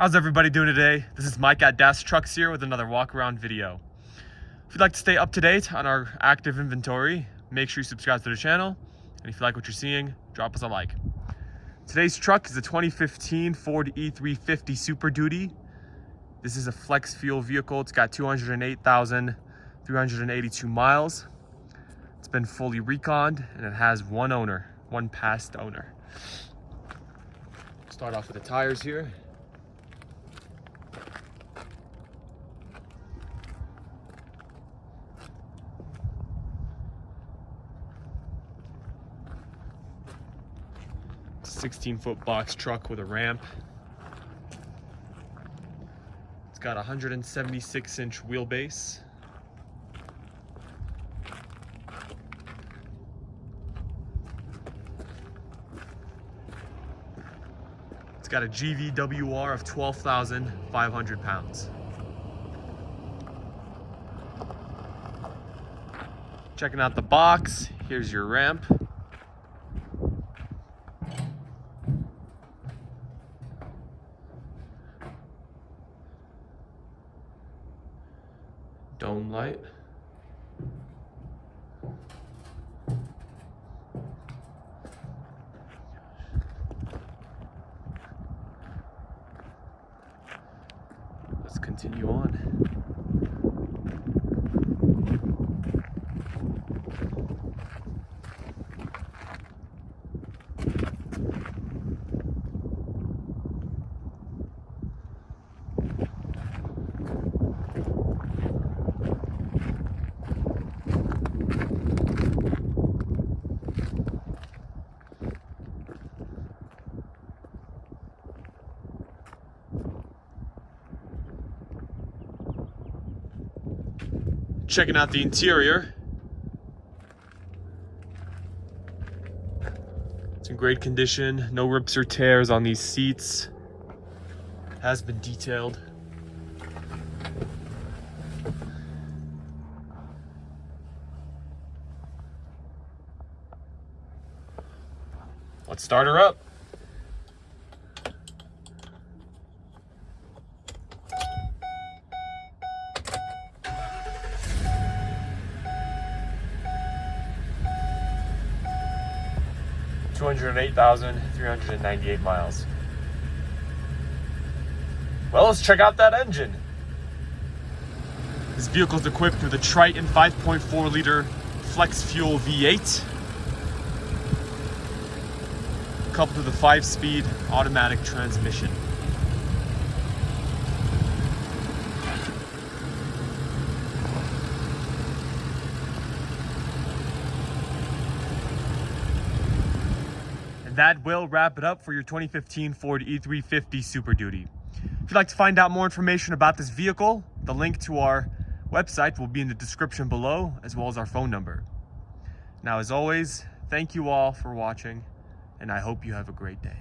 How's everybody doing today? This is Mike at Das Trucks here with another walk around video. If you'd like to stay up to date on our active inventory, make sure you subscribe to the channel. And if you like what you're seeing, drop us a like. Today's truck is a 2015 Ford E-350 Super Duty. This is a flex fuel vehicle. It's got 208,382 miles. It's been fully reconned and it has one owner, one past owner. Start off with the tires here. It's a 16-foot box truck with a ramp. It's got a 176-inch wheelbase. It's got a GVWR of 12,500 pounds. Checking out the box, here's your ramp. Dome light. Let's continue on. Checking out the interior. It's in great condition, no rips or tears on these seats. Has been detailed. Let's start her up. $208,398 miles. Well, let's check out that engine. This vehicle is equipped with a Triton 5.4 liter flex fuel V8, coupled with a 5-speed automatic transmission. That will wrap it up for your 2015 Ford E-350 Super Duty. If you'd like to find out more information about this vehicle, the link to our website will be in the description below, as well as our phone number. Now, as always, thank you all for watching, and I hope you have a great day.